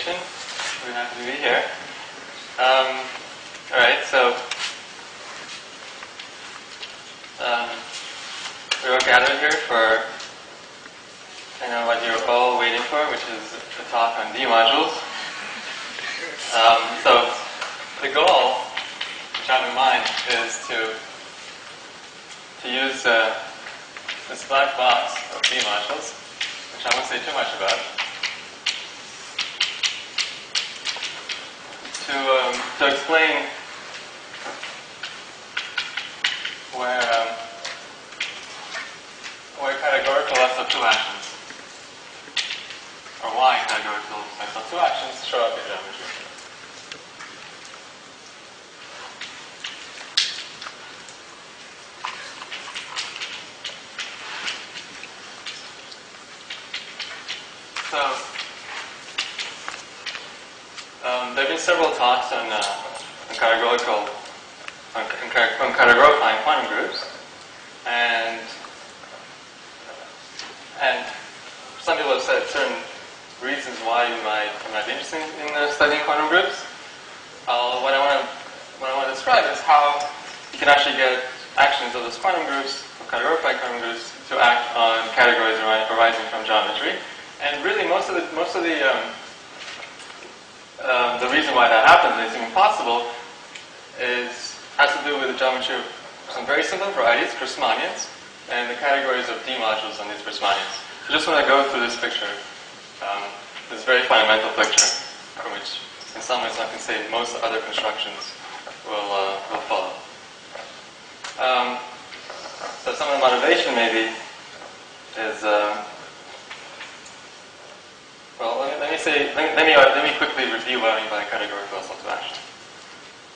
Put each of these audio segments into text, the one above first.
categorization. We're happy to be here. Alright, so we're all gathered here for what you're all waiting for, which is a talk on Dmodules. So the goal, which I have in mind, is to use this black box of Dmodules, which I won't say too much about, to explain where categorical SO2 actions, or why categorical SO2 actions show up in geometry. So, there have been several talks on categorifying quantum groups, and some people have said certain reasons why you might be interested in studying quantum groups. What I want to describe is how you can actually get actions of those quantum groups, of categorifying quantum groups, to act on categories arising from geometry. And really, most of the reason why that happens, and it's even possible, has to do with the geometry of some very simple varieties, Riemannians, and the categories of Dmodules on these Riemannians. So I just want to go through this picture, this very fundamental picture, from which, in some ways, I can say most other constructions will follow. So some of the motivation maybe is, let me quickly review what I mean by categorical SO2 action.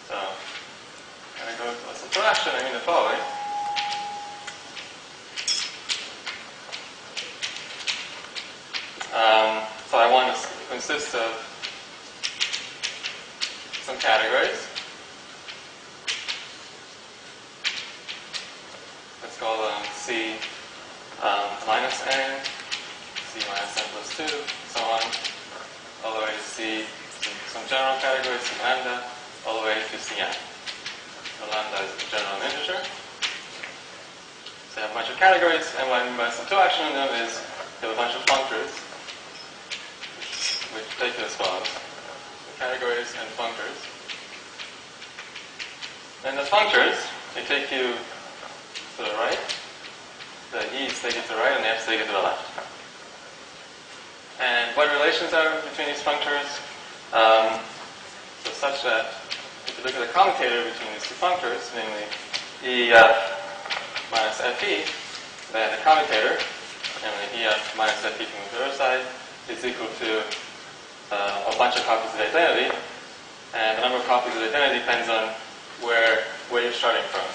So, categorical SO2 action, I mean the following. So I want to consist of some categories. Let's call them C minus n, C minus n plus 2, so on, all the way to C, some general categories, some lambda, all the way to Cn. So lambda is a general integer. So I have a bunch of categories, and what I mean by SO2 action on them is you have a bunch of functors, which take it as follows. So categories and functors. And the functors, they take you to the right, the e's take you to the right, and the f's take you to the left. And what relations are between these functors? So such that if you look at the commutator between these two functors, namely EF minus FE, then the commutator, namely EF minus FE from the other side, is equal to a bunch of copies of the identity, and the number of copies of the identity depends on where you're starting from.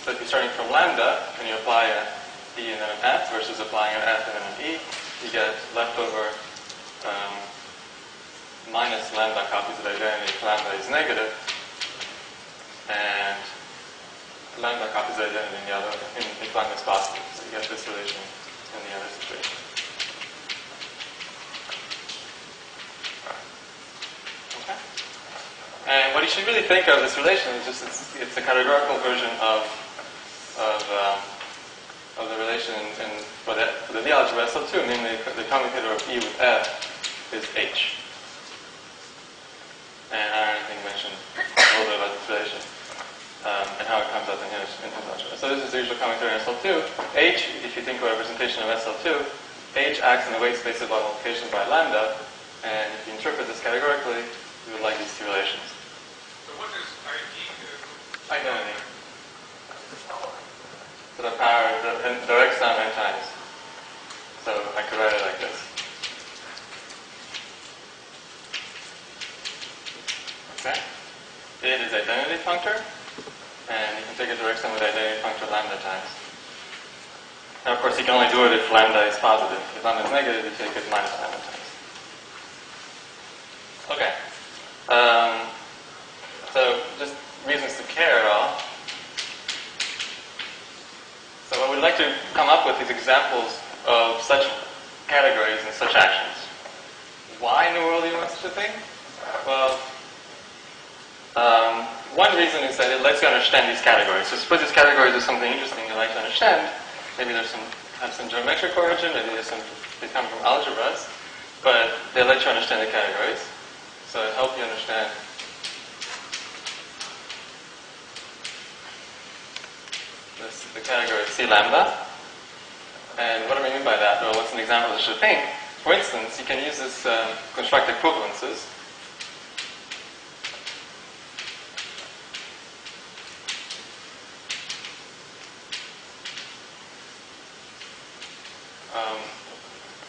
So if you're starting from lambda, and you apply an E and then an F, versus applying an F and then an E, you get leftover minus lambda copies of the identity if lambda is negative, and lambda copies of the identity if lambda is positive. So you get this relation in the other situation. Okay? And what you should really think of this relation is just it's a categorical version of the relation for the Lie algebra SO2, namely the commutator of E with F is H. And I think mentioned a little bit about this relation and how it comes out in his algebra. So this is the usual commutator in SO2. H, if you think of a representation of SO2, H acts in the weight space of multiplication by lambda, and if you interpret this categorically, you would like these two relations. So what does ID do? Identity. To the power, the x sum n times. So I could write it like this. Okay? It is identity functor, and you can take it to x sum with identity functor lambda times. Now, of course, you can only do it if lambda is positive. If lambda is negative, you take it minus lambda times. Okay. So just reasons to care at all. So what we'd like to come up with is examples of such categories and such actions. why in the world do you want such a thing? Well, one reason is that it lets you understand these categories. So suppose these categories are something interesting you like to understand. Maybe have some geometric origin, maybe they come from algebras, but they let you understand the categories. So it helps you understand the category C lambda. And what do I mean by that? Well, what's an example of such a thing? For instance, you can use this construct equivalences.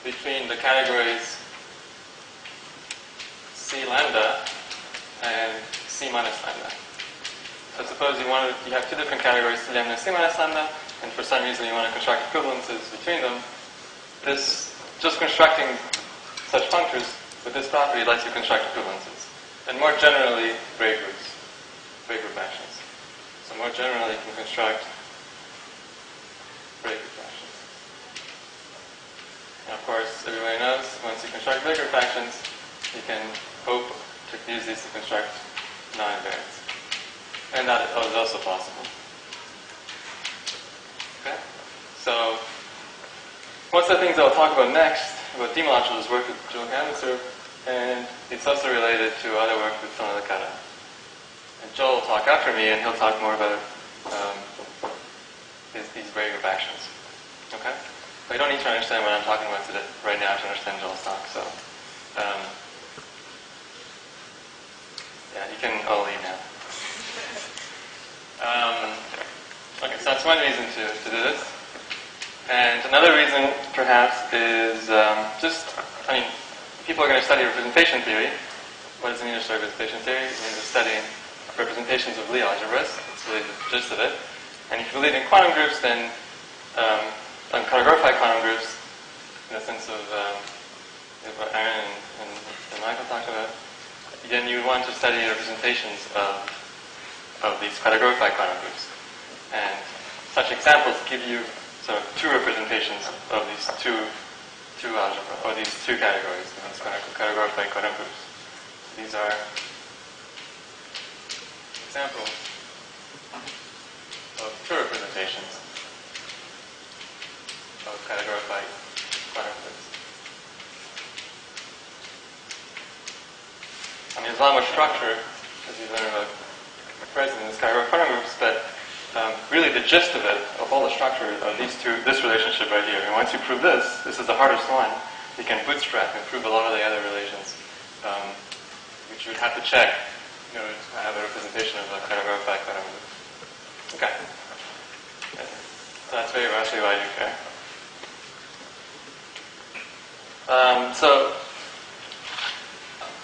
Between the categories C lambda and C minus lambda. So suppose you have two different categories, C lambda and C minus lambda, and for some reason you want to construct equivalences between them. This, just constructing such functors with this property lets you construct equivalences. And more generally, Ray group actions. So more generally you can construct Ray group actions. And of course, everybody knows, once you construct Ray group actions, you can hope to use these to construct non-invariants. And that is also possible. Okay? So, most of the things I'll talk about next, about Dmodules, work with Joel Canvasser, and it's also related to other work with Stony. And Joel will talk after me, and he'll talk more about these Ray group actions. Okay? But you don't need to understand what I'm talking about today, right now to understand Joel's talk. So, yeah, you can all leave now. Okay, so that's one reason to do this. And another reason, perhaps, is people are going to study representation theory. What does it mean to study representation theory? It means studying representations of Lie algebras. That's really the gist of it. And if you believe in quantum groups, then categorified quantum groups, in the sense of what Aaron and Michael talked about, then you would want to study representations of these categorified quantum groups. And such examples give you sort of two representations of these two algebra, or these two categories, these categorified quantum groups. These are examples of two representations of categorified quantum groups. I mean, there's a lot more structure, as you learn about present in this categorified quantum groups, but really the gist of it, of all the structure, are this relationship right here. And once you prove this is the hardest one, you can bootstrap and prove a lot of the other relations, which you would have to check in order to have a representation of a categorified quantum group. Okay. So that's very roughly why you care. So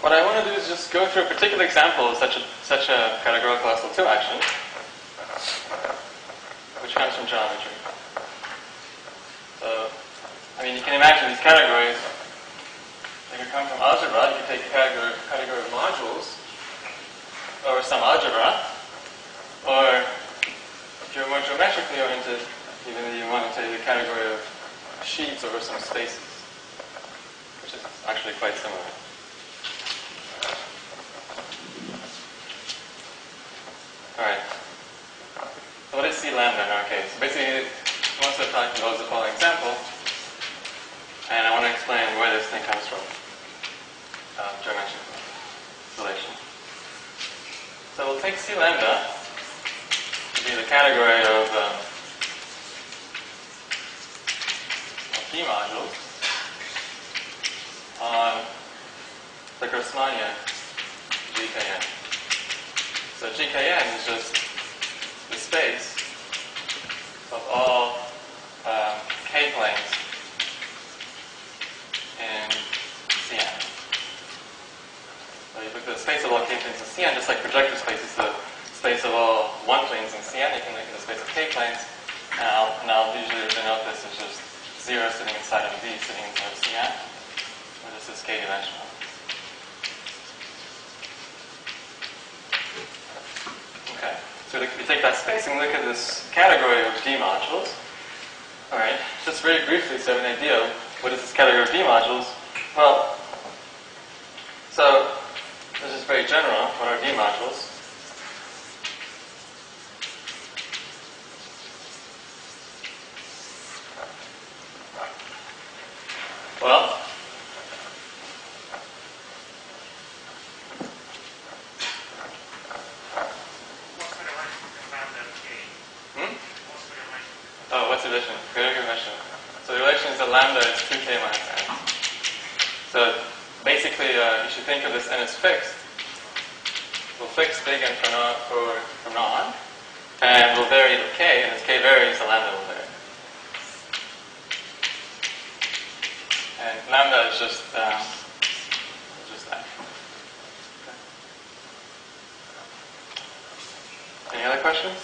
what I want to do is just go through a particular example of such a categorical SL2 action, which comes from geometry. So, I mean, you can imagine these categories. They could come from algebra. You could take a category of modules, or some algebra, or if you're more geometrically oriented, even you want to take the category of sheaves over some spaces, which is actually quite similar. Alright. So what is C lambda in our case? Basically, most of the time goes the following example, and I want to explain where this thing comes from. Geometric relation. So we'll take C lambda to be the category of Dmodules on the Grassmannian GKN. So GKN is just the space of all k-planes in Cn. So you look at the space of all k-planes in Cn, just like projector space is the space of all one-planes in Cn, you can look at the space of k-planes, and I'll usually denote this as just 0 sitting inside of V sitting inside of Cn, where this is k-dimensional. Okay, so if you take that space and look at this category of Dmodules, alright, just very briefly, so you have an idea of what is this category of Dmodules. Well, So this is very general. What are D-modules? Well, What's the relation between lambda and k? What's the relation? oh, what's the relation? Good question. So the relation is that lambda is 2k minus n. So basically, you should think of this n as fixed. We'll fix big N from now on, and we'll vary the k, and as k varies, the lambda will vary. And lambda is just that. Okay. Any other questions?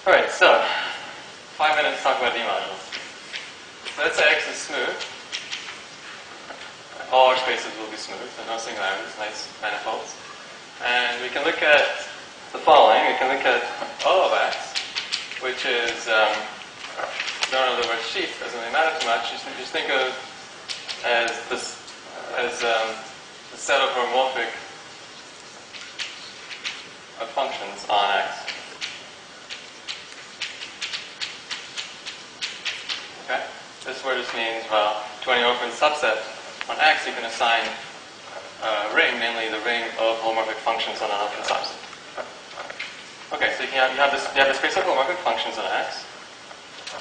All right, so 5 minutes to talk about D-modules. So let's say X is smooth. All our spaces will be smooth, so no singularities, nice manifolds. And we can look at the following. We can look at O of X, which is known as the word sheaf. Doesn't really matter too much. Just think of as this as the set of homomorphic of functions on X. Okay? This word just means, well, to any open subset on X, you can assign a ring, namely the ring of homomorphic functions on an open subset. Okay, so you have the space of homomorphic functions on X,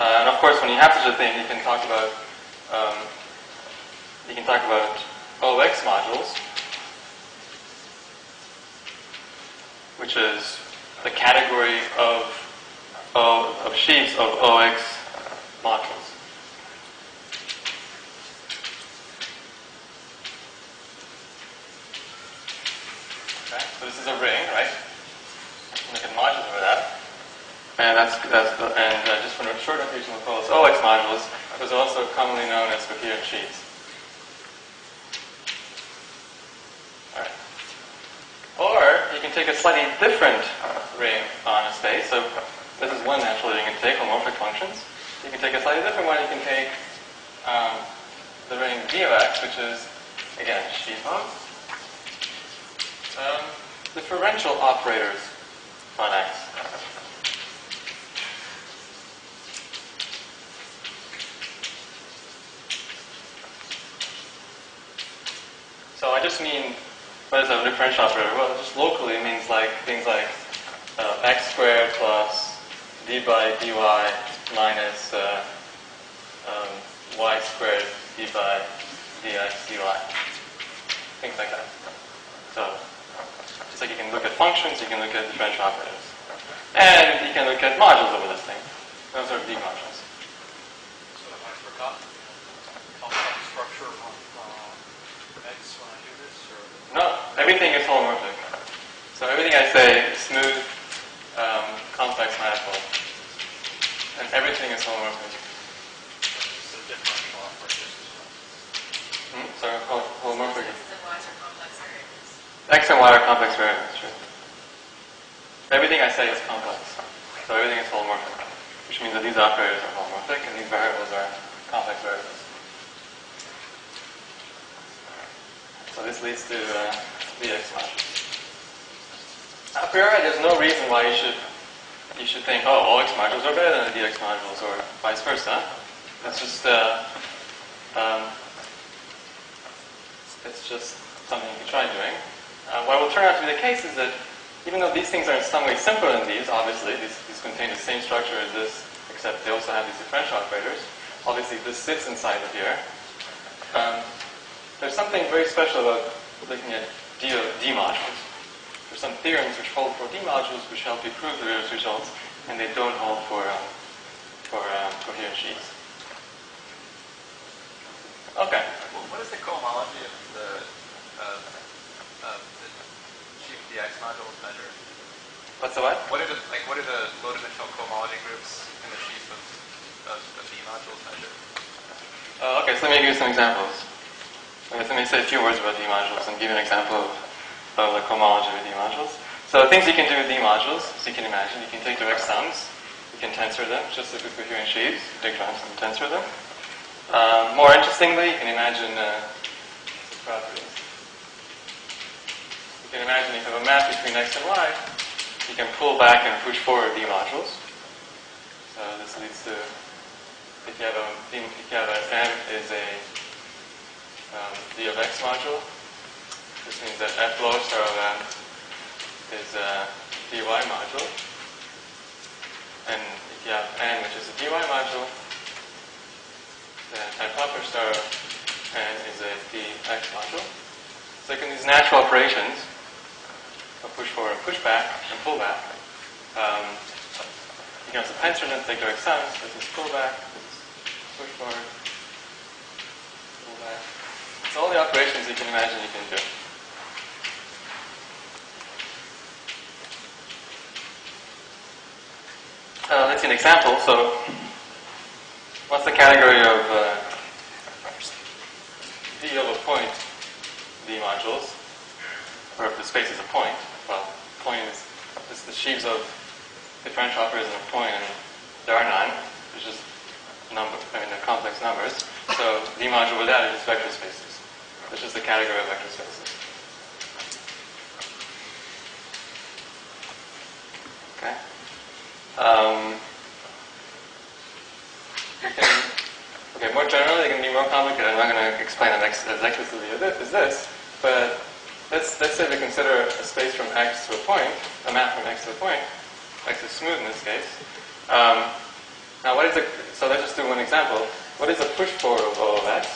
and of course, when you have such a thing, you can talk about OX modules, which is the category of sheaves of OX modules. Okay, so this is a ring, right? Look at modules over that. And just for short notation, we'll call this OX modules. It was also commonly known as coherent sheaves. Alright. Or you can take a slightly different ring on a space. So this is one natural ring you can take, homomorphic functions. You can take a slightly different one. You can take the ring V of X, which is, again, sheaf of differential operators on X. So I just mean, what is a differential operator? Well, just locally it means like things like x squared plus d by dy minus y squared d by dx dy. Things like that. So just like you can look at functions, you can look at differential operators. And you can look at modules over this thing. Those are D modules. So if I forgot complex structure on X when I do this, or? No, everything is holomorphic. So everything I say is smooth, complex manifold. And everything is holomorphic. It's a differential operators as well. Sorry, holomorphic. X and Y are complex variables. X and Y are complex variables, true. Everything I say is complex. So everything is holomorphic, which means that these operators are holomorphic and these variables are complex variables. So this leads to dx modules. A priori, there's no reason why you should think, oh, all x modules are better than the dx modules, or vice versa. It's just something you can try doing. What will turn out to be the case is that even though these things are in some way simpler than these, obviously, these contain the same structure as this, except they also have these differential operators. Obviously, this sits inside of here. There's something very special about looking at D modules. There's some theorems which hold for D modules which help you prove the various results, and they don't hold for coherent sheaves. Okay. Well, what is the cohomology of the sheaf dx modules measure? What's the what? What are the low-dimensional cohomology groups in the sheaf of D modules measure? Okay, so let me give you some examples. Let me say a few words about D modules and give you an example of the cohomology of D modules. So things you can do with D modules, as you can imagine, you can take direct sums. You can tensor them, just like with coherent sheaves, take times and tensor them. More interestingly, you can imagine properties. You can imagine if you have a map between x and y, you can pull back and push forward Dmodules. So this leads to, if you have M is a d of x module, this means that f lower star of M is a dy module. And if you have n, which is a dy module, then f upper star of n is a dx module. So you can use natural operations of push forward and push back and pull back. You can also tensor them, take direct sums. This is pull back, this is push forward, pull back. So all the operations you can imagine you can do. Let's see an example. So, what's the category of D of a point Dmodules? Or if the space is a point? Well, point is the sheaves of differential operators in a point, and there are none. There's just they're complex numbers. So, D module with that is vector spaces. This is the category of vector spaces. Okay. More generally, they can be more complicated. I'm not going to explain them as explicitly as this, but let's say we consider a space from x to a point, a map from x to a point. X is smooth in this case. Now, so let's just do one example. What is the push forward of O of x?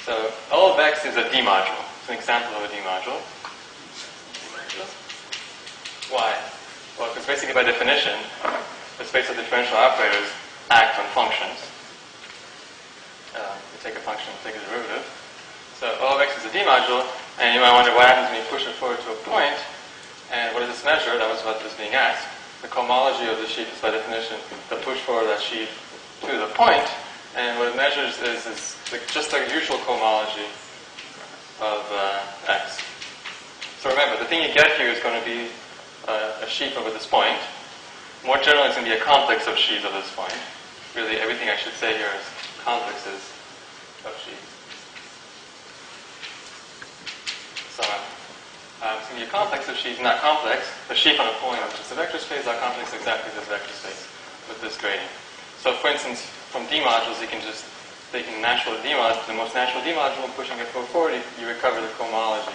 So O of x is a D module. It's an example of a D module. Why? Well, because basically by definition, the space of differential operators act on functions. You take a function, take a derivative. So O of x is a D module, and you might wonder what happens when you push it forward to a point, and what does this measure? That was what was being asked. The cohomology of the sheaf is by definition the push forward of that sheaf to the point, and what it measures is just the usual cohomology of x. So remember, the thing you get here is going to be a sheaf over this point. More generally, it's going to be a complex of sheaves over this point. Really, everything I should say here is complexes of sheaves. So it's going to be a complex of sheaves, not complex. The sheaf on a point, which is a vector space, are complex exactly this vector space with this gradient. So for instance, from D modules, you can just take the most natural D module, and pushing it forward, you recover the cohomology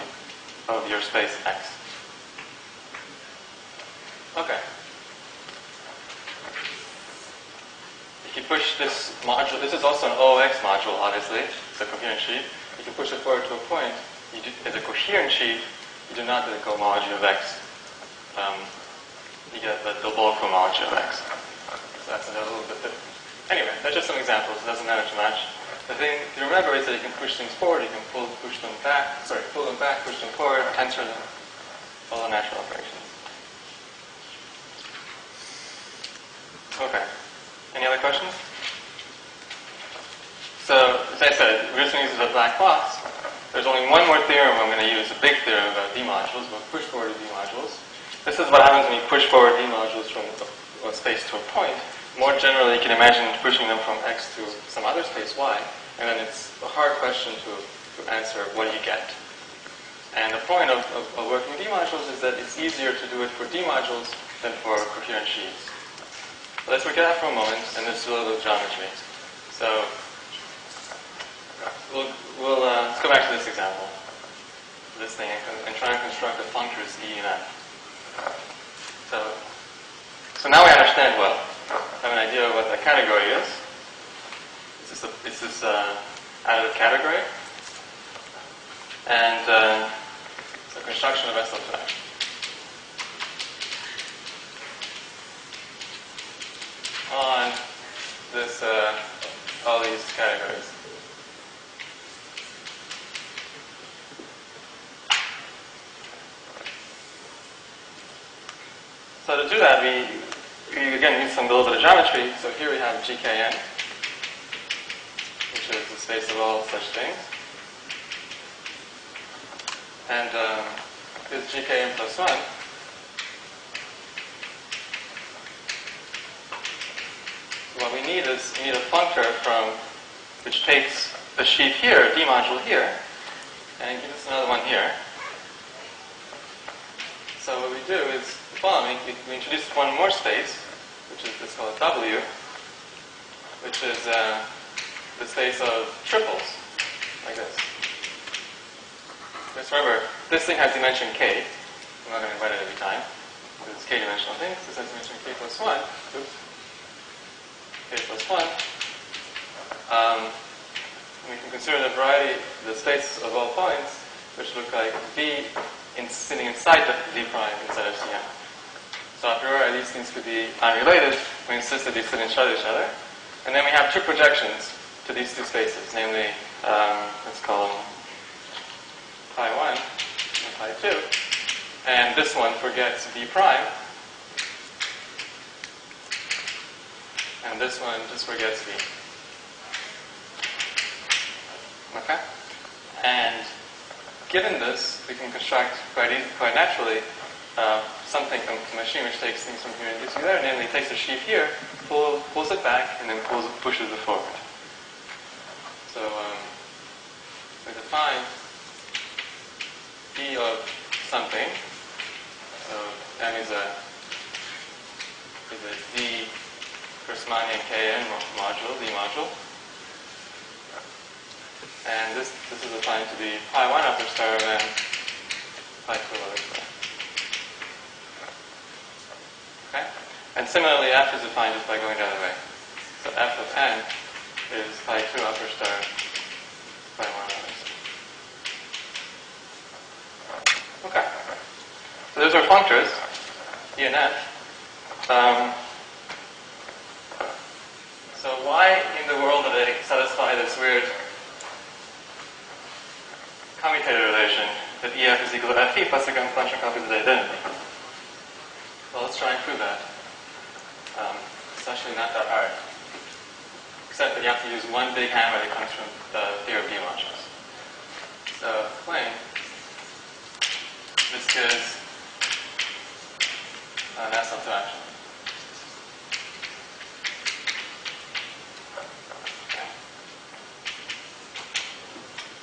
of your space X. Okay. If you push this module, this is also an OX module, obviously. It's a coherent sheaf. If you push it forward to a point, as a coherent sheaf, you do not get the cohomology of X. You get the double cohomology of X. So that's a little bit different. Anyway, that's just some examples. It doesn't matter too much. The thing to remember is that you can push things forward, you can pull them back, push them forward, tensor them, all the natural operations. Okay. Any other questions? So, as I said, we're just going to use the black box. There's only one more theorem I'm going to use, a big theorem about D-modules, about push forward of D-modules. This is what happens when you push forward D-modules from a space to a point. More generally, you can imagine pushing them from X to some other space Y, and then it's a hard question to answer what you get. And the point of working with D-modules is that it's easier to do it for D-modules than for coherent sheaves. So let's look at that for a moment, and let's do a little geometry. So let's go back to this example, this thing, and try and construct the functors E and F. So now we understand well. I have an idea of what the category is. It's this additive category, and it's a construction of S of F. On this, all these categories. So to do that, we again need some little bit of geometry. So here we have GKN, which is the space of all such things. And here's GKN plus 1. this, you need a functor from, which takes the sheaf here, D module here, and gives us another one here. So what we do is the following. We introduce one more space, which is this called W, which is the space of triples, like this. Just remember, this thing has dimension k. I'm not going to write it every time. It's k-dimensional things. This has dimension k plus 1. Oops. K plus 1. We can consider the variety, the states of all points, which look like V sitting inside the V prime instead of Cn. So a priori, these things could be unrelated. We insist that they sit inside each other. And then we have two projections to these two spaces, namely, let's call them pi 1 and pi 2. And this one forgets V prime. And this one just forgets V. Okay? And given this, we can construct quite naturally something from the machine which takes things from here and gives you there, namely it takes a sheaf here, pulls it back, and then pushes it forward. So we define D of something. So M is a D Riemannian Kn module, D module. And this is defined to be pi 1 upper star of n, pi 2 lower star. Okay? And similarly, f is defined just by going the other way. So f of n is pi 2 upper star, pi 1 upper star. Okay. So those are functors, E and F. So why in the world do they satisfy this weird commutator relation that EF is equal to FE plus the function copies of the identity? Well, let's try and prove that. It's actually not that hard. Except that you have to use one big hammer that comes from the theory of D modules. So, plain. This gives an S to action.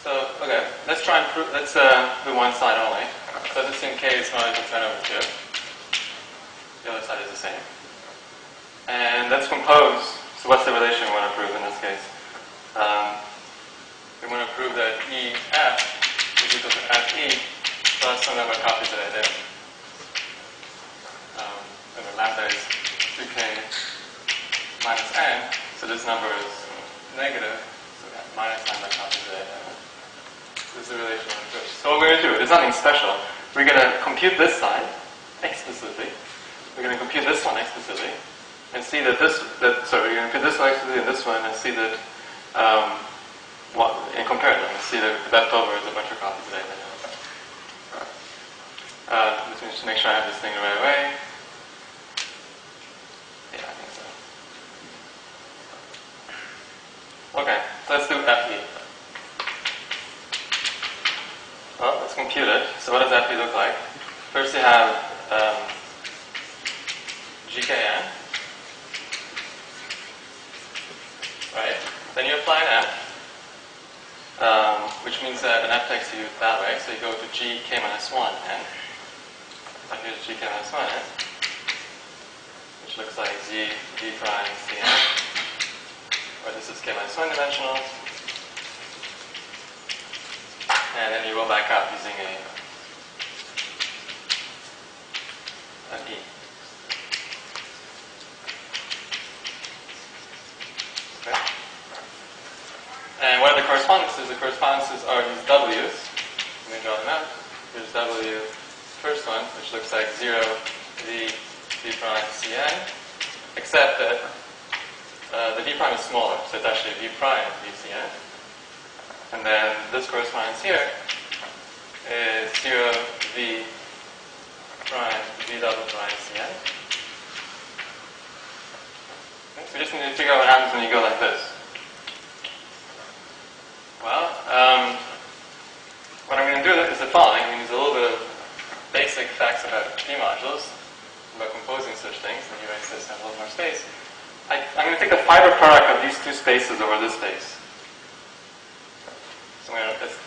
So, okay, let's try and prove, let's do one side only. So let's assume K is smaller than 10 over 2. The other side is the same. And let's compose, so what's the relation we want to prove in this case? We want to prove that EF is equal to FE plus some number of copies of identity. Remember, lambda is 2K minus n, so this number is negative, so we have minus lambda copies of identity. This is the relation on the So what we're going to do, there's nothing special. We're going to compute this side explicitly. We're going to compute this one explicitly, and see that we're going to compute this one explicitly and this one, and see that, and compare them, and see that left over is a bunch of copies of data. Just to make sure I have this thing the right way. Yeah, I think so. Okay, so let's do FE. Well, let's compute it. So what does FE look like? First you have GKN, right? Then you apply an F, which means that an F takes you that way. So you go to GK minus 1 n. So here's GK minus 1 n, which looks like Z D prime Cn, where this is K minus 1 dimensional. And then you roll back up using an E. Okay. And what are the correspondences? The correspondences are these W's. Let me draw them out. Here's W, first one, which looks like 0 V D prime Cn, except that the D prime is smaller, so it's actually V prime V Cn. And then this correspondence here is 0 V prime V double prime Cn. Okay, so we just need to figure out what happens when you go like this. Well, what I'm going to do is the following. I'm going to use a little bit of basic facts about D modules, about composing such things, and you guys just have a little more space. I'm going to take the fiber product of these two spaces over this space. So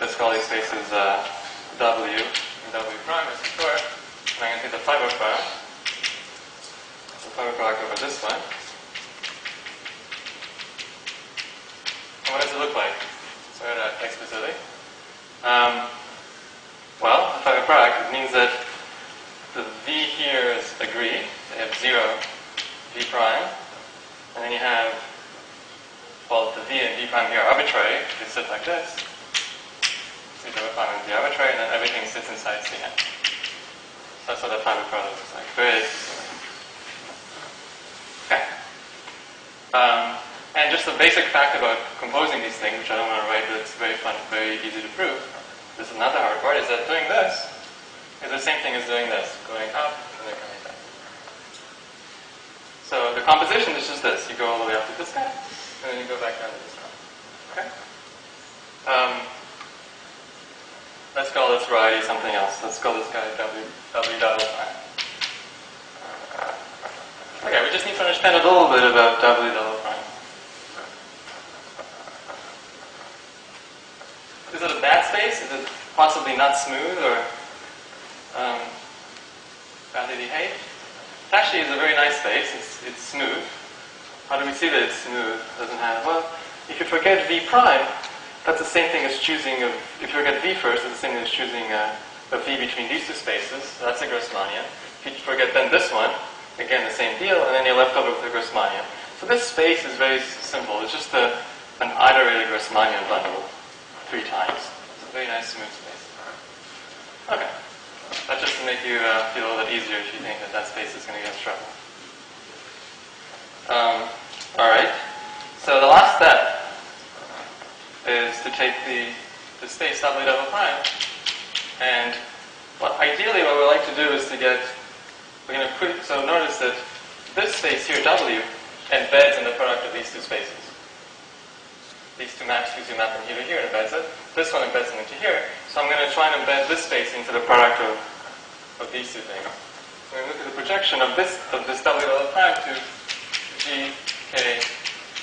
let's call these spaces W and W prime as before. And I'm going to take the fiber product over this one. And what does it look like? So I write that explicitly. Well, the fiber product, it means that the V here is agree. They have 0 V prime. And then you have, well, the V and V prime here are arbitrary. They sit like this. V prime and V arbitrary, and then everything sits inside Cn. So that's what the fiber product looks like. Very explicitly. Okay. And just the basic fact about composing these things, which I don't want to write, but it's very fun, very easy to prove. This is not the hard part, is that doing this is the same thing as doing this, going up and then coming down. So the composition is just this. You go all the way up to this guy, and then you go back down to this guy. Okay? Let's call this variety something else. Let's call this guy W double prime. Okay, we just need to understand a little bit about W double prime. Is it a bad space? Is it possibly not smooth or badly behaved? It actually is a very nice space. It's smooth. How do we see that it's smooth? Doesn't have, well, if you forget V prime, that's the same thing as choosing, if you forget V first, it's the same thing as choosing a V between these two spaces. That's a Grassmannian. If you forget then this one, again the same deal, and then you're left over with a Grassmannian. So this space is very simple. It's just an iterated Grassmannian bundle 3 times. It's a very nice smooth space. Okay. That's just to make you feel a little bit easier if you think that space is going to get us trouble. Alright. So the last step is to take the space W double prime. And ideally what we like to do is to get, we're going to put, so notice that this space here, W, embeds in the product of these two spaces. These two map from here to here embeds it. This one embeds it into here. So I'm going to try and embed this space into the product of these two things. So we look at the projection of this W double prime to G, K,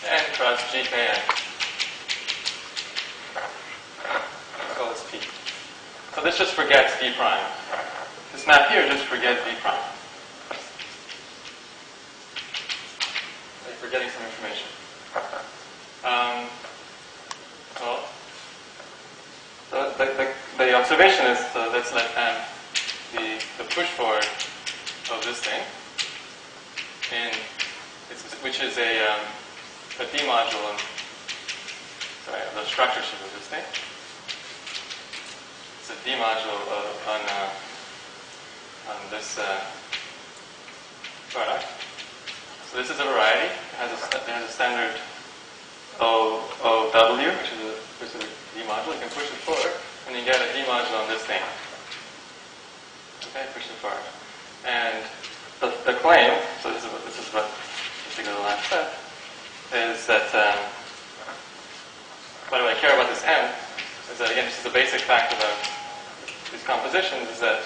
N cross G, K, N. Let's call this P. So this just forgets V prime. This map here just forgets V prime. So you're forgetting some information. The observation is, let's let M be the push forward of this thing, which is a D-module, the structure sheet of this thing. It's a D-module on this product. So this is a variety. It has a standard OW, which is a D-module. You can push it forward, and you get a D-module on this thing. Okay, push it forward. And the claim, so this is what the last step, is that, why do I care about this M? Is that, again, this is the basic fact about these compositions, is that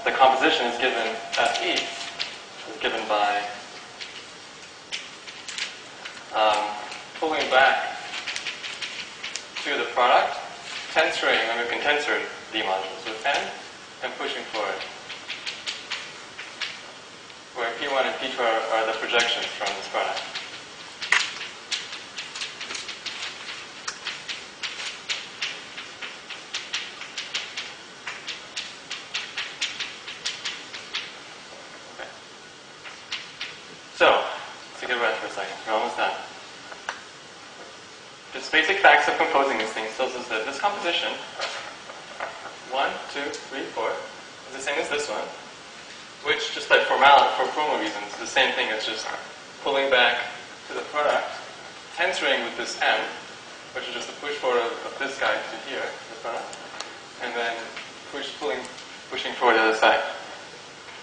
the composition is given, FE, is given by pulling back to the product, tensoring, and we can tensor D modules with N, and pushing forward. Where P1 and P2 are the projections from this product. Okay. So, let's take a breath for a second. We're almost done. Just basic facts of composing these things tells us that this composition, 1, 2, 3, 4, is the same as this one, which, just like for formal reasons, is the same thing as just pulling back to the product, tensoring with this M, which is just a push forward of this guy to here, the product, and then pushing forward the other side.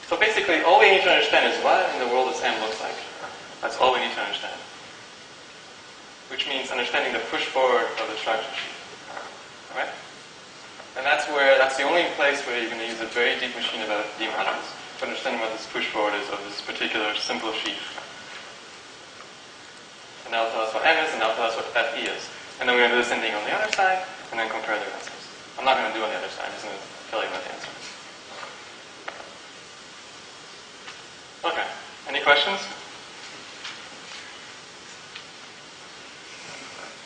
So basically, all we need to understand is what in the world this M looks like. That's all we need to understand. Which means understanding the push forward of the structure sheet. Alright? And that's the only place where you're going to use a very deep machine about D modules, for understanding what this push forward is of this particular simple sheaf. and that will tell us what n is, and that will tell us what fe is. And then we're going to do the same thing on the other side, and then compare their answers. I'm not going to do on the other side, I'm just going to tell you what the answer is. Okay, any questions?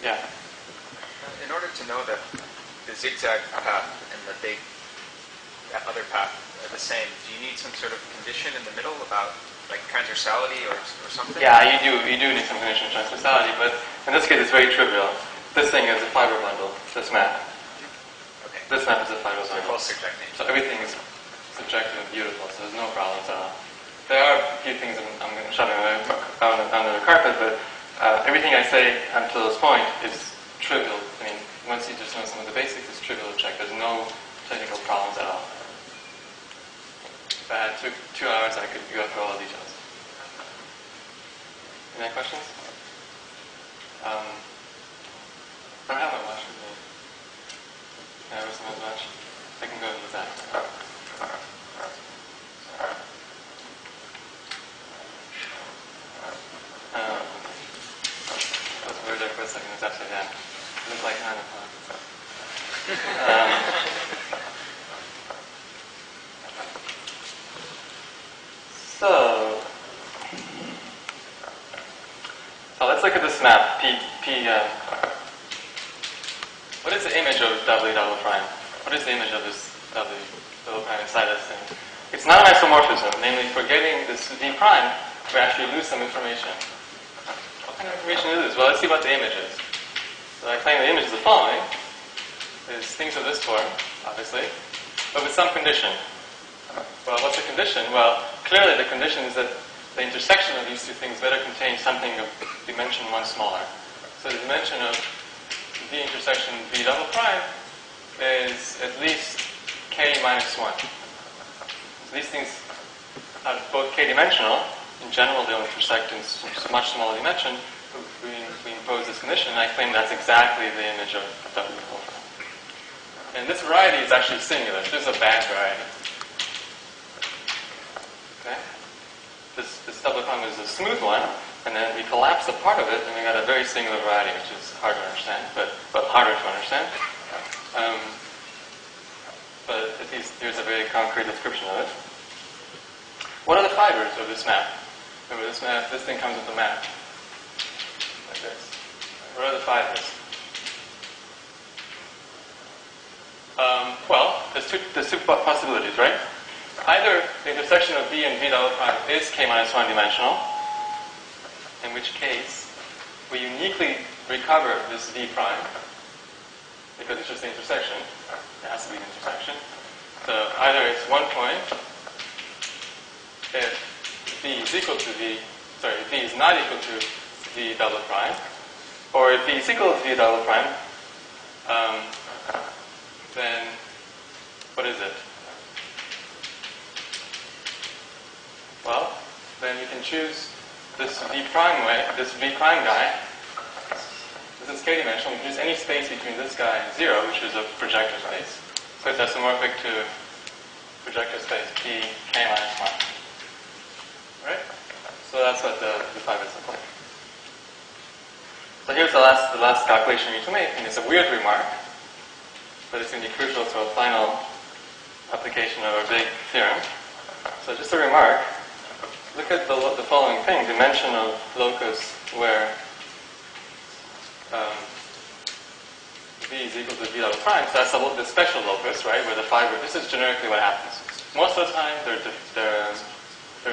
Yeah. In order to know that the zigzag path and the big, that other path are the same, do you need some sort of condition in the middle about like transversality or something? Yeah, you do need some condition of transversality, but in this case it's very trivial. This thing is a fiber bundle, this map. Okay. This map is a fiber So they're bundle. both surjecting. So everything is subjective and beautiful, so there's no problems at all. There are a few things I'm going to shove under the carpet, but everything I say until this point is trivial. I mean, once you just know some of the basics, it's trivial to check. There's no technical problems at all. If I had 2 hours, I could go through all the details. Any questions? I don't have that much with me. Yeah, there's not as much. I can go with that. That's weird there for a second. It's upside down. It looks like 9 o'clock. So let's look at this map. What is the image of W double prime? What is the image of this W double prime inside this thing? It's not an isomorphism. Namely, for getting this V prime, we actually lose some information. What kind of information is this? Well, let's see what the image is. So I claim the image is the following. Is things of this form, obviously, but with some condition. Well, what's the condition? Well, clearly the condition is that the intersection of these two things better contain something of dimension 1 smaller. So the dimension of V intersection V double prime is at least k minus 1. So these things are both k-dimensional. In general, they'll intersect in much smaller dimension. We impose this condition, and I claim that's exactly the image of W double prime. And this variety is actually singular. This is a bad variety. Okay? This double prime is a smooth one, and then we collapse a part of it, and we got a very singular variety, which is hard to understand, but harder to understand. But at least here's a very concrete description of it. What are the fibers of this map? Remember, this map, this thing comes with a map, like this. What are the fibers? Well, there's two possibilities, right? Either the intersection of V and V double prime is k minus 1 dimensional, in which case we uniquely recover this V prime, because it's just the intersection. It has to be an intersection. So either it's one point if V is equal to V, if V is not equal to V double prime, or if V is equal to V double prime, then what is it? Well, then you can choose this V prime guy. This is k-dimensional. You can choose any space between this guy and 0, which is a projector space. So it's isomorphic to projector space P k minus 1. Right? So that's what the fibers look like. So here's the last calculation you need to make, and it's a weird remark, but it's going to be crucial to a final application of our big theorem. So just a remark. Look at the following thing: dimension of locus where V is equal to V double prime. So that's the special locus, right? Where the fiber. This is generically what happens. Most of the time they're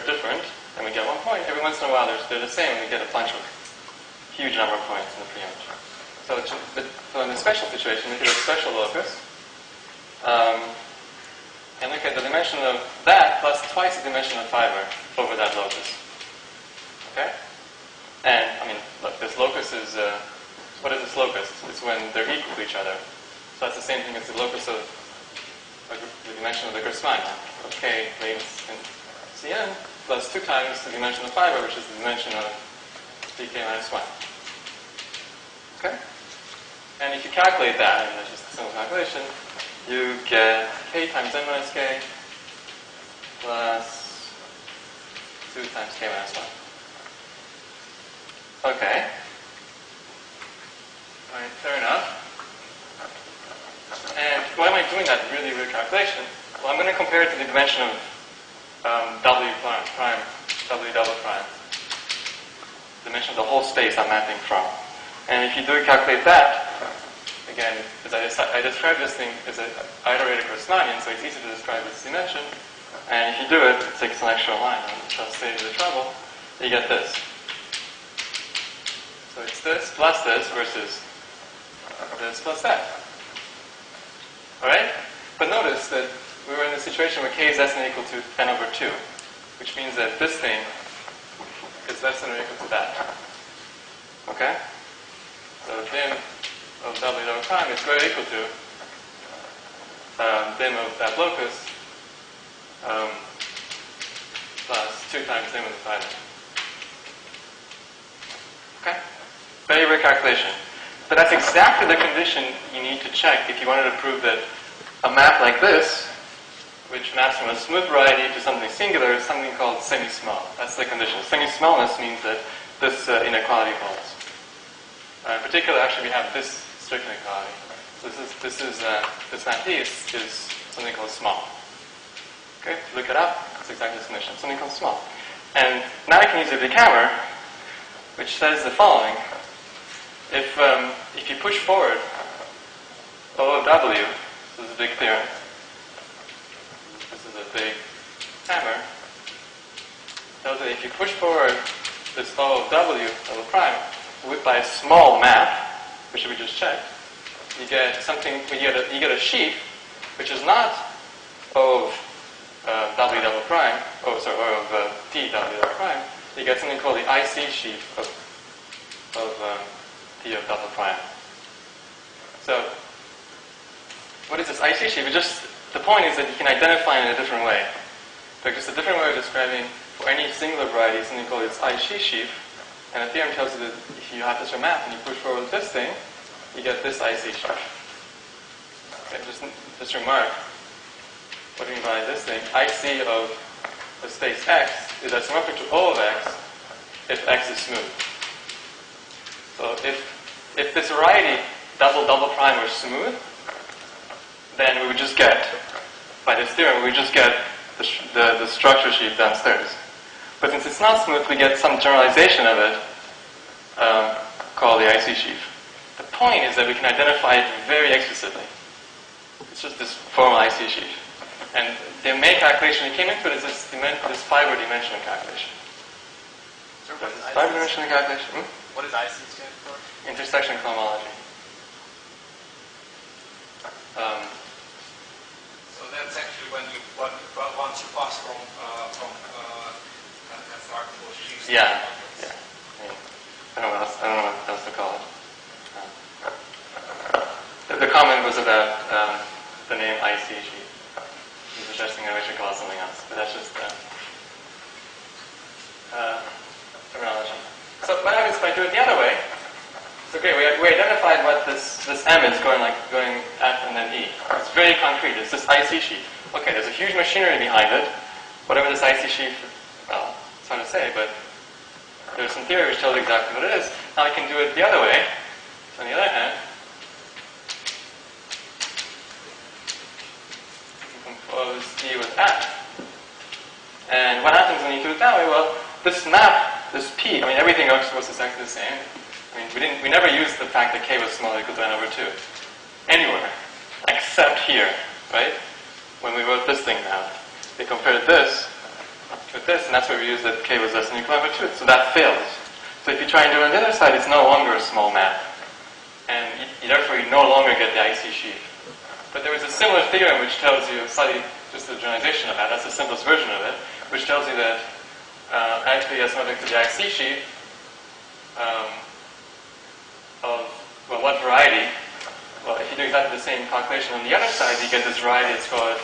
different, and we get 1 point. Every once in a while they're the same, and we get a bunch of huge number of points in the preimage. So in the special situation, look at the special locus, and look at the dimension of that plus twice the dimension of fiber over that locus. Okay? And, I mean, look, this locus is, what is this locus? It's when they're equal to each other. So that's the same thing as the locus of the dimension of the Gaussian, of k lengths in Cn, plus 2 times the dimension of fiber, which is the dimension of dk minus 1. Okay? And if you calculate that, and that's just a simple calculation, you get k times n minus k plus 2 times k minus 1. Okay. Alright, fair enough. And why am I doing that really weird calculation? Well, I'm going to compare it to the dimension of W prime, W double prime. Dimension of the whole space I'm mapping from. And if you do calculate that, again, as I describe this thing as an iterated Rosmanian, so it's easy to describe this dimension. And if you do it, it takes an extra line. I'll save you the trouble. You get this. So it's this plus this versus this plus that. Alright? But notice that we were in a situation where k is less than or equal to n over 2, which means that this thing is less than or equal to that. Okay? So dim of W double prime is greater or equal to dim of that locus plus 2 times dim of the phi. Okay? Very weird calculation. But that's exactly the condition you need to check if you wanted to prove that a map like this, which maps from a smooth variety to something singular, is something called semi-small. That's the condition. Semi-smallness means that this inequality holds. In particular, actually, we have this strict inequality. So this map P is something called small. Okay, look it up. It's exactly this condition. Something called small. And now I can use a decamer, which says the following: if you push forward O of W, this is a big theorem. This is a big hammer. Tells that if you push forward this O of W double prime by a small map, which we just checked, you get something. You get a sheaf, which is not O of W double prime. O of T W double prime. You get something called the IC sheaf of T of double prime. So, what is this IC sheaf? The point is that you can identify it in a different way. Like just a different way of describing for any singular variety something called its IC sheaf. And the theorem tells you that if you have such a map and you push forward this thing, you get this IC sheaf. Okay, just remark what do you mean by this thing? IC of the space X is isomorphic to O of X if X is smooth. So if this variety double prime were smooth, then we would just get, by this theorem, we would just get the structure sheaf downstairs. But since it's not smooth, we get some generalization of it called the IC sheaf. The point is that we can identify it very explicitly. It's just this formal IC sheaf. And the main calculation that came into it is this fiber dimensional calculation. So This fiber dimensional calculation. what does IC stand for? Intersection cohomology. So that's actually when once you pass from categorical sheaves. Yeah. I don't know what else to call it. The comment was about the name IC sheet. He's suggesting that we should call it something else, but that's just terminology. So what happens if I do it the other way? So okay, we identified what this M is going F and then E. It's very concrete. It's this IC sheet. Okay, there's a huge machinery behind it. Whatever this IC sheet, well, it's hard to say, but there's some theory which tells exactly what it is. Now I can do it the other way. So on the other hand, you compose E with F. And what happens when you do it that way? Well, this map, this P, everything else was exactly the same. We never used the fact that K was smaller equal to N over 2. Anywhere. Except here, right? When we wrote this thing down. We compared this with this, and that's where we used that K was less than or equal to N over 2. So that fails. So if you try and do it on the other side, it's no longer a small map. And therefore you no longer get the IC sheaf. But there was a similar theorem which tells you, slightly just a generalization of that, that's the simplest version of it, which tells you that actually as something to the IC sheaf of, what variety? Well, if you do exactly the same calculation on the other side, you get this variety, it's called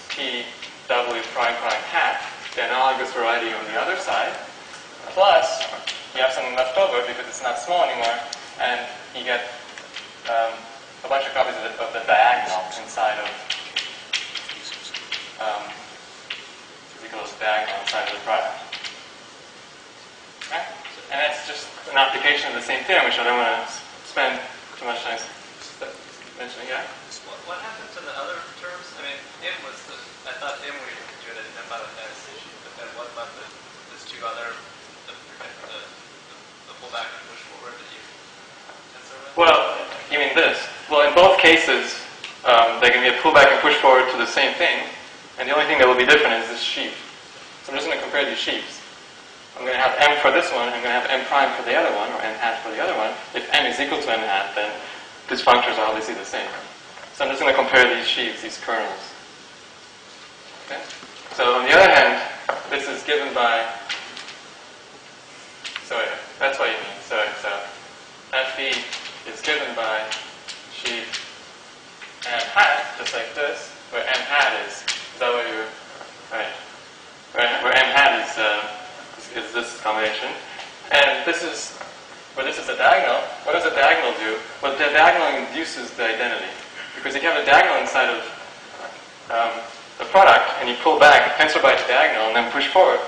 T W prime hat, the analogous variety on the other side, plus you have something left over because it's not small anymore, and you get a bunch of copies of the diagonal inside of diagonal inside of the product. Okay? And that's just an application of the same theorem, which I don't want to spend too much nice mentioning, yeah? What happened to the other terms? I mean, M was the, I thought M we could identify with S, but then what about those two other, the pullback and push forward that you answer with? Well, you mean this? Well, in both cases, there can be a pullback and push forward to the same thing, and the only thing that will be different is this sheaf. So I'm just going to compare these sheaves. I'm going to have M for this one, I'm going to have M prime for the other one, or M hat for the other one. If M is equal to M hat, then these functors are obviously the same. So I'm just going to compare these sheaves, these kernels. Okay? So on the other hand, this is given by, sorry, that's what you mean. Sorry, so FE is given by sheaf M hat, just like this, where M hat is that what you're, right? Where M hat is this combination. And this is, where this is a diagonal. What does a diagonal do? Well, the diagonal induces the identity. Because if you have a diagonal inside of the product, and you pull back, tensor by the diagonal, and then push forward,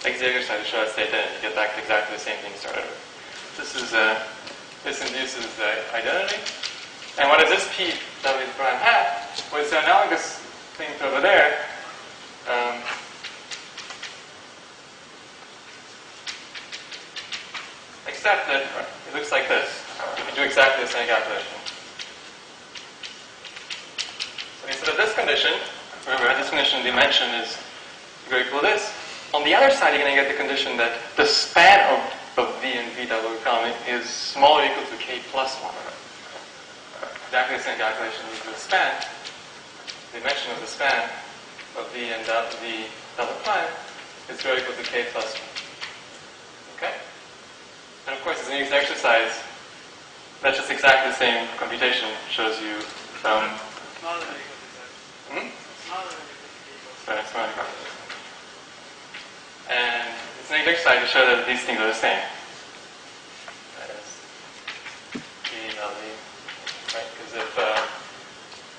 like the other side to show us the identity. You get back to exactly the same thing you started with. This induces the identity. And what is this P W prime hat? Well, it's the analogous thing to over there. Except that it looks like this. If you do exactly the same calculation. So instead of this condition, remember this condition dimension is equal to this. On the other side, you're going to get the condition that the span of V and V double comma is smaller or equal to K plus 1. Exactly the same calculation leads to the span. The dimension of the span of V and V double prime is greater or equal to K plus 1. Okay? And of course, as an easy exercise, that's just exactly the same computation. Shows you from. Smaller than equal to Z. Smaller than equal to K plus 1. Sorry, smaller than equal to. And it's an easy exercise to show that these things are the same. That is V W, right? Because if the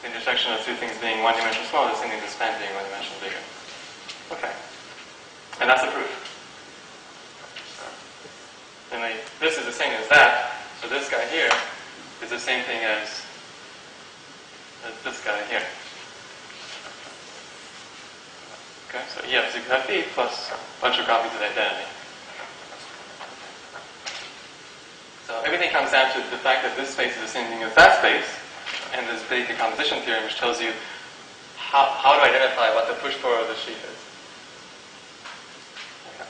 intersection of two things being one dimension smaller, the same thing as the span being one dimension bigger. Okay. And that's the proof. And this is the same as that. So this guy here is the same thing as this guy here. Okay, so E is equal to FE plus a bunch of copies of the identity. So everything comes down to the fact that this space is the same thing as that space, and this big decomposition theorem which tells you how to identify what the push forward of the sheaf is. Okay.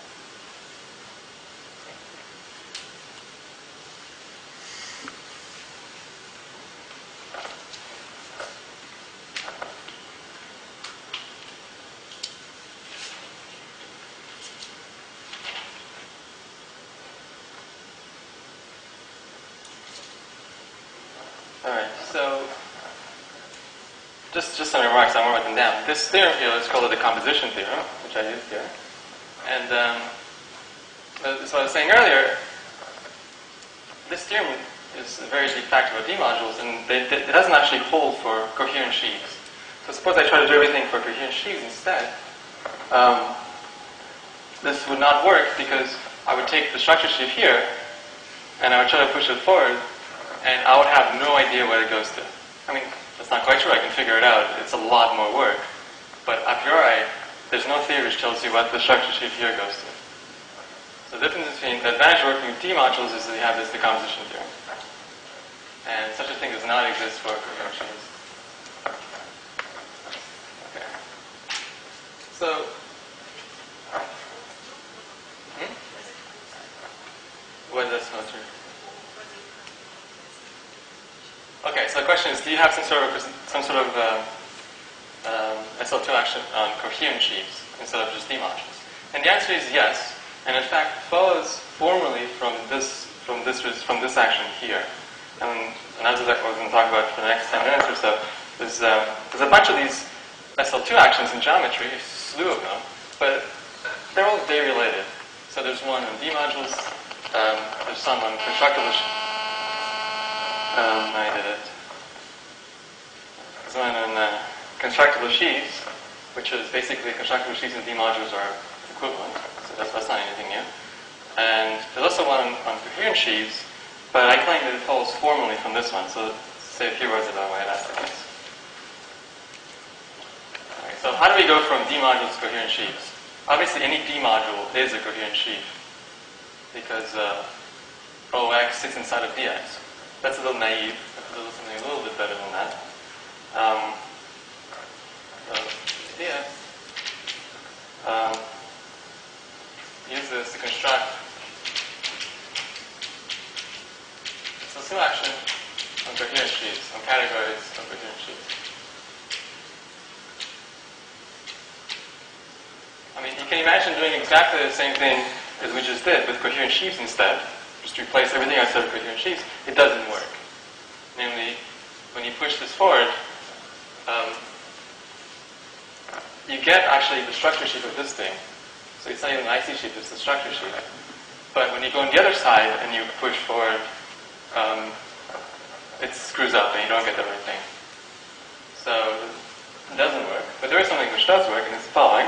Alright, so just some remarks, I won't write them down. This theorem here, let's call it the decomposition theorem, which I used here. And so I was saying earlier, this theorem is a very deep factor of Dmodules, and it doesn't actually hold for coherent sheaves. So suppose I try to do everything for coherent sheaves instead. This would not work because I would take the structure sheaf here, and I would try to push it forward, and I would have no idea where it goes to. I mean, that's not quite true. I can figure it out. It's a lot more work. But a priori, there's no theory which tells you what the structure sheaf here goes to. So the difference between the advantage of working with Dmodules is that you have this decomposition theorem. And such a thing does not exist for coherent sheaves. Okay. So, what is that supposed to be? Okay, so the question is, do you have some sort of SL2 action on coherent sheaves instead of just Dmodules? And the answer is yes, and in fact it follows formally from this action here. And as we're going to talk about for the next 10 minutes or so, there's a bunch of these SL2 actions in geometry, a slew of them, but they're all very related. So there's one on Dmodules, there's some on constructible. I did it. There's one on constructible sheaves, which is basically constructible sheaves and Dmodules are equivalent, so that's not anything new. And there's also one on coherent sheaves, But I claim that it follows formally from this one, so let's say a few words about why that's the case. Alright, so how do we go from D-modules to coherent sheaves? Obviously, any D-module is a coherent sheaf because OX sits inside of DX. That's a little naive. That's something a little bit better than that. So DX use this to construct a selection of coherent sheaves, on categories of coherent sheaves. I mean, you can imagine doing exactly the same thing as we just did with coherent sheaves instead. Just replace everything outside of coherent sheaves. It doesn't work. Namely, when you push this forward, you get actually the structure sheaf of this thing. So it's not even an IC sheaf, it's the structure sheaf. But when you go on the other side and you push forward, it screws up and you don't get the right thing. So it doesn't work. But there is something which does work, and it's the following.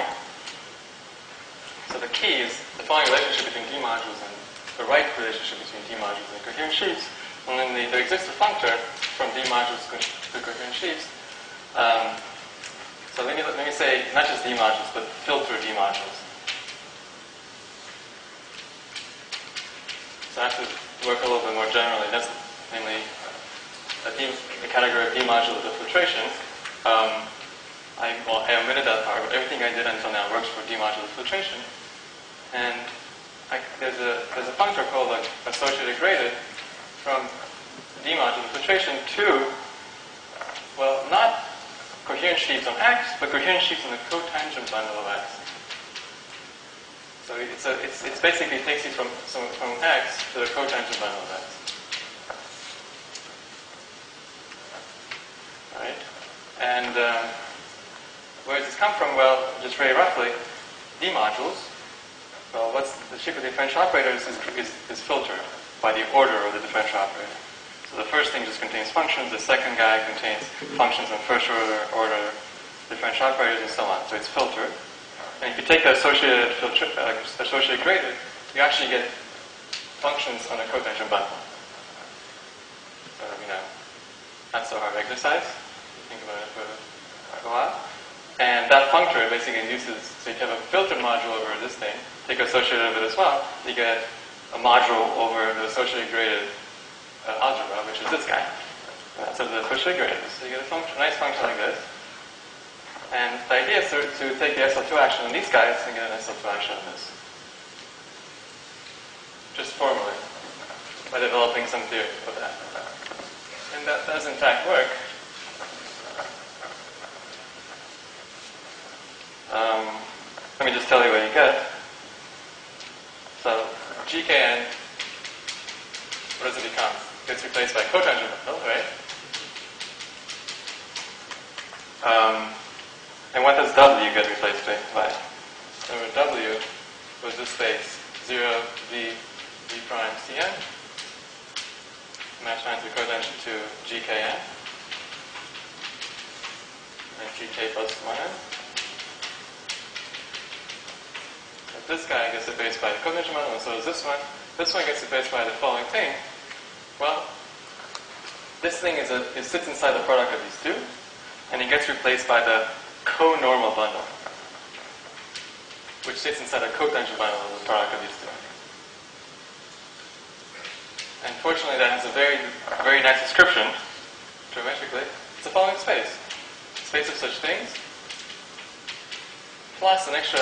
So the key is the following relationship between D-modules and the right relationship between D-modules and coherent sheaves. And then there exists a functor from D-modules to coherent sheaves. So let me say not just D-modules, but filter D-modules. So I have to work a little bit more generally. That's namely the category of D-module of the filtration. I omitted that part, but everything I did until now works for D-module filtration. And there's a functor called associated graded from D-module filtration to, well, not coherent sheaves on X, but coherent sheaves on the cotangent bundle of X. So it's basically takes you from X to the cotangent bundle of X. Right? And where does this come from? Well, just very roughly, D-modules. Well, what's the shape of the differential operators is filtered by the order of the differential operator. So the first thing just contains functions. The second guy contains functions on first order differential operators, and so on. So it's filtered. And if you take the associated graded, you actually get functions on a cotangent bundle. So, not so hard exercise. Think about it for a while. And that functor basically induces, so if you have a filtered module over this thing, take associated of it as well, you get a module over the associated graded algebra, which is this guy. So the associated graded. So you get a nice function like this. And the idea is to take the SL2 action on these guys and get an SL2 action on this. Just formally, by developing some theory of that. And that does in fact work. Let me just tell you what you get. So GKN, what does it become? Gets replaced by cotangent bundle, right? And what does W get replaced by? Remember, W was this space 0 V V prime Cn. Match lines the cotangent to GKN and GK plus 1n. This guy gets replaced by the cotangent bundle, and so does this one. This one gets replaced by the following thing. Well, this thing sits inside the product of these two, and it gets replaced by the co-normal bundle, which sits inside a cotangent bundle of the product of these two. And fortunately, that has a very, very nice description, geometrically. It's the following space. Space of such things, plus an extra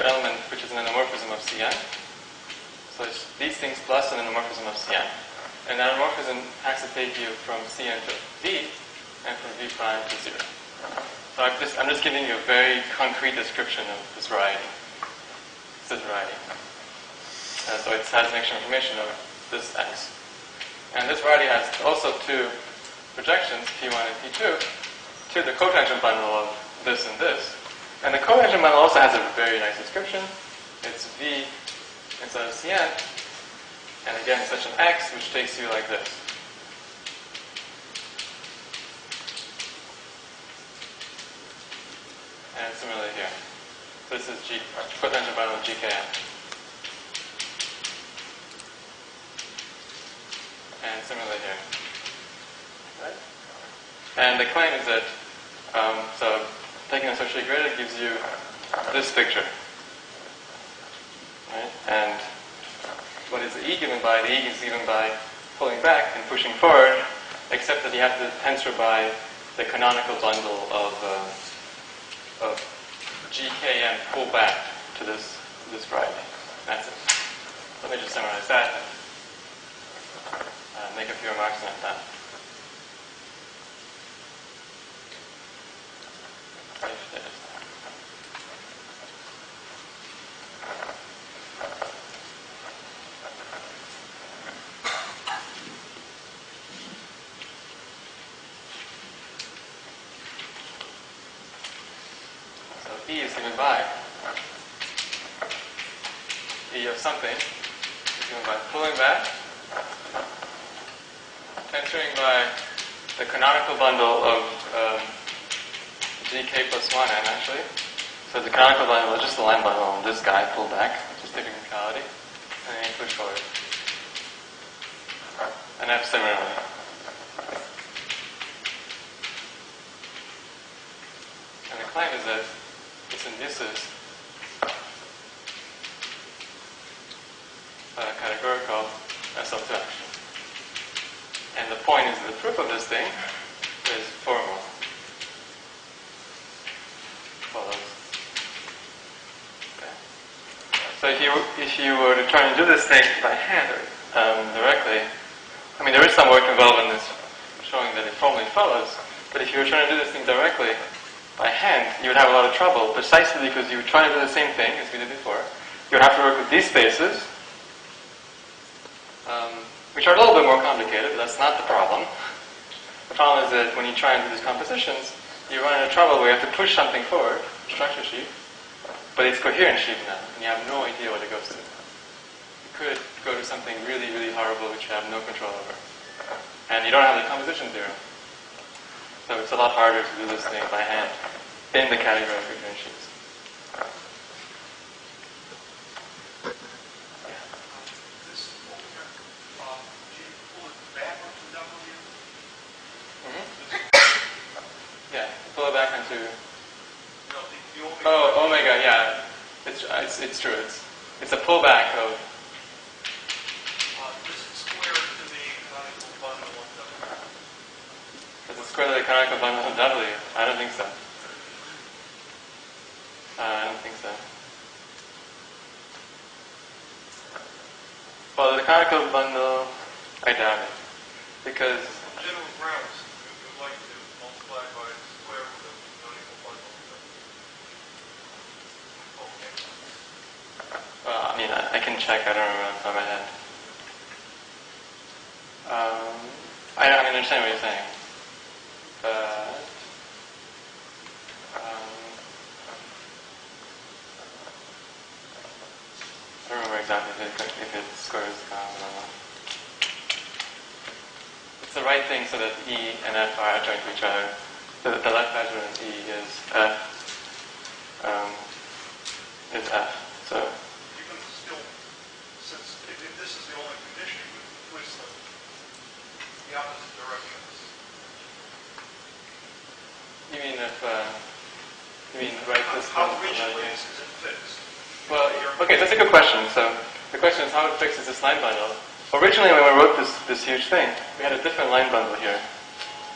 element, which is an endomorphism of Cn. So it's these things plus an endomorphism of Cn. And that endomorphism has to take you from Cn to V, and from V prime to 0. So I'm just giving you a very concrete description of this variety. This variety. So it has an extra information of this X. And this variety has also two projections, P1 and P2, to the cotangent bundle of this and this. And the cotangent bundle also has a very nice description. It's V inside of Cn, and again such an X which takes you like this. And similarly here. This is cotangent bundle of GKN. similarly here. Right? And the claim is that, so taking a socially graded gives you this picture. Right? And what is the E given by? The E is given by pulling back and pushing forward, except that you have to tensor by the canonical bundle of GKM pull back to this variety. That's it. Let me just summarize that. Make a few remarks on that. So E is given by E of something is given by pulling back, tensoring by the canonical bundle of GK plus 1n actually. So the canonical bundle is just the line bundle of this guy pulled back, just technicality, and then you push forward. And F similarly. And the claim is that this induces categorical SL2 action. And the point is the proof of this thing is formal. Follows. Okay. So if you were to try and do this thing by hand directly, I mean there is some work involved in this showing that it formally follows, but if you were trying to do this thing directly by hand, you would have a lot of trouble, precisely because you would try to do the same thing as we did before. You would have to work with these spaces, which are a little bit more complicated, but that's not the problem. The problem is that when you try and do these compositions, you run into trouble where you have to push something forward, structure sheaf, but it's coherent sheaf now, and you have no idea what it goes to. You could go to something really, really horrible which you have no control over. And you don't have the composition theorem. So it's a lot harder to do this thing by hand in the category of coherent sheaves. Pull it back onto. Oh, omega. Yeah, it's true. It's a pullback of. This is square to the canonical bundle of W. Does it square to the canonical bundle of W? I don't think so. I don't think so. Well, the canonical bundle, I doubt it, because. General grounds. You would like to multiply by square with the canonical bundle of W. Well, I mean, I can check. I don't remember off the top of my head. I understand what you're saying. But, I don't remember exactly if it squares the canonical bundle. It's the right thing so that E and F are adjoint to each other. The left adjoint E is F. So. You can still, since if this is the only condition, you can twist them the opposite directions. You mean if, right this How one, rigidly is it fixed? Well, okay, that's a good question. So the question is how it fixes this line bundle. Originally when we wrote this huge thing, we had a different line bundle here,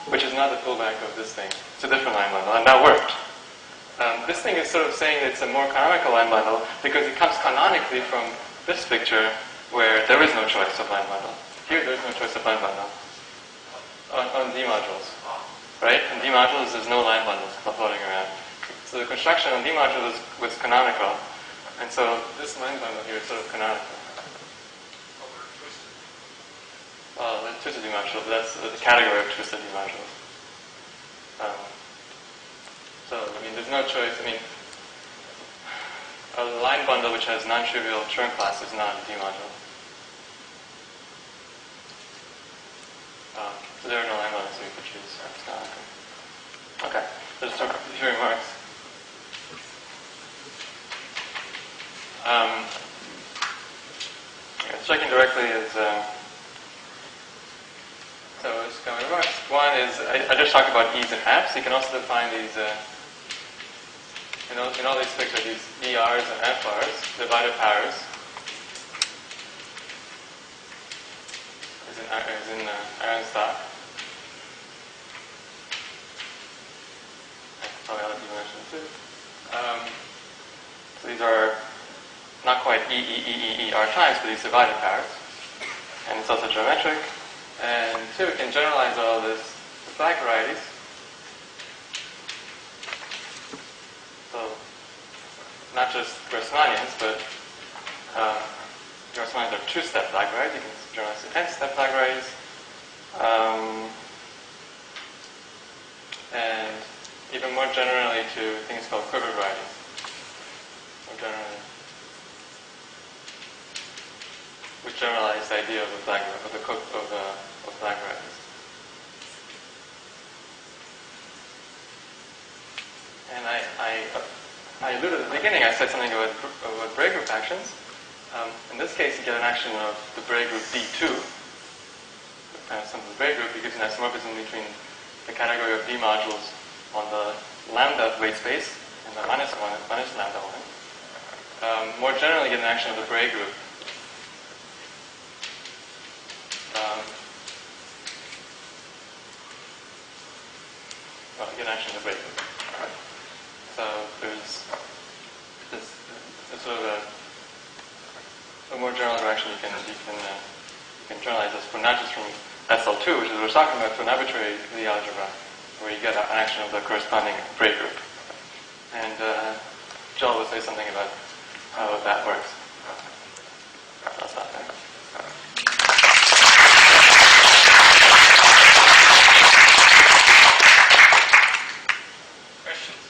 which is not the pullback of this thing. It's a different line bundle, and that worked. This thing is sort of saying that it's a more canonical line bundle because it comes canonically from this picture where there is no choice of line bundle. Here there's no choice of line bundle. On Dmodules. Right? In Dmodules there's no line bundles floating around. So the construction on Dmodules was canonical. And so this line bundle here is sort of canonical. Well, it's twisted Dmodules, but that's the category of twisted Dmodules. So, I mean, there's no choice. I mean, a line bundle which has non-trivial Chern class is not a D-module. So there are no line bundles we could choose. It's not okay. Just a few remarks. Checking directly is So it's going to reverse. One is, I just talked about E's and F's. You can also define these, in all these pictures, these ERs and FRs, divided pairs, is in Aaron-Stock. Probably I'll let you mention too. So these are not quite E-R times, but these divided pairs. And it's also geometric. And two, we can generalize all this to flag varieties. So not just Grassmannians, but Grassmannians are two-step flag varieties. You can generalize to n-step flag varieties. And even more generally to things called quiver varieties. More generally. We generalize the idea of the flag of flag varieties. And I alluded at the beginning. I said something about Bray group actions. In this case, you get an action of the Bray group D2. Some of the Bray group, because you have isomorphism between the category of Dmodules on the lambda weight space and the minus lambda one. More generally, you get an action of the Bray group. You get an action of the Bray group. So there's sort of a more general direction you can generalize this from, not just from SL2, which is what we're talking about, to an arbitrary Lie algebra, where you get an action of the corresponding Bray group. And Joel will say something about how that works. I'll stop there. Questions?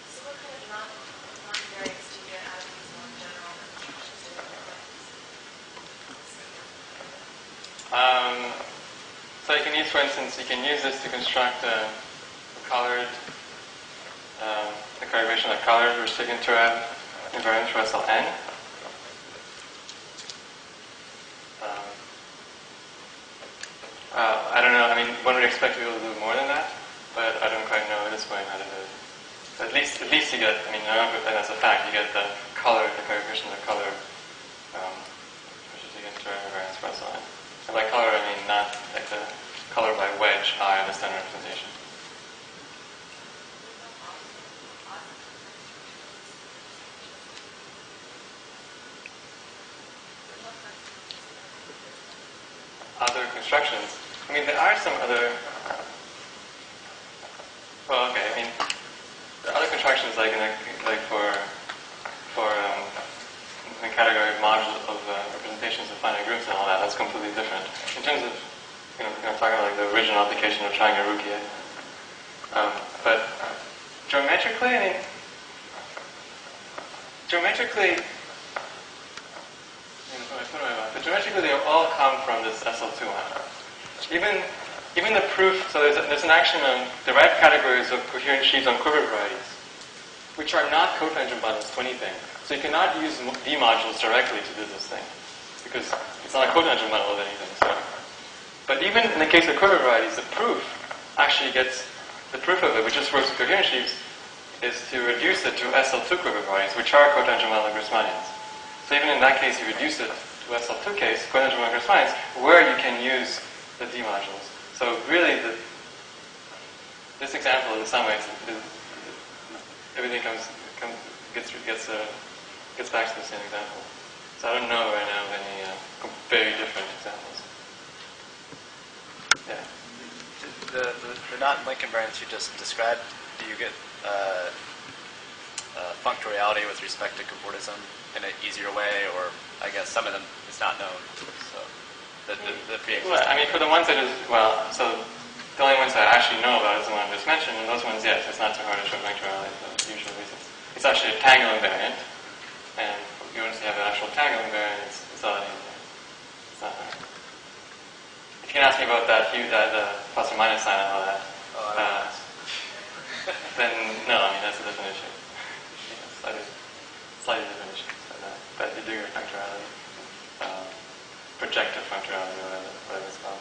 So what kind of non-invariants do you get out of these more general constructions to So you can use, for instance, you can use this to construct a colored, the derivation of colored Versteegen-Turab invariant for SLN. I don't know. I mean, one would expect to be able to do more than that, but I don't quite know at this point how to do it. At least you get. I mean, and as a fact, you get the color, the coefficient of color, Versteegen-Turab invariance for SLN. And by color, I mean not like the color by wedge I of the standard representation. Other constructions. I mean, there are some other. Well, okay. I mean, the other constructions, like for the category of module of representations of finite groups and all that, that's completely different. In terms of, we're going to talk about like the original application of Changaruki. But geometrically, I mean, but geometrically they all come from this SL2 one. Even the proof, so there's an action on derived categories of coherent sheaves on quiver varieties, which are not cotangent bundles to anything. So you cannot use Dmodules directly to do this thing, because it's not a cotangent bundle of anything. So. But even in the case of quiver varieties, the proof actually gets, the proof of it, which just works with coherent sheaves, is to reduce it to SL2 quiver varieties, which are cotangent bundle Grassmannians. So even in that case, you reduce it to SL2 case, cotangent bundle Grassmannians, where you can use the Dmodules. So really, this example, in some ways, everything gets back to the same example. So I don't know right now of any very different examples. Yeah. The non-link invariants you just described, do you get functoriality with respect to cobordism in an easier way, or I guess some of them is not known. So the pre-existing. Well, I mean, for the ones that is, well, so the only ones that I actually know about is the one I just mentioned, and those ones, yes, it's not too hard to show functoriality for the usual reasons. It's actually a tangle invariant, and if you want to have an actual tangle invariant, it's all easy. It's not hard. If you can ask me about that plus or minus sign and all that, then no, I mean, that's a different issue. Slightly different issue. But you do your functoriality, projective functoriality, or whatever it's called.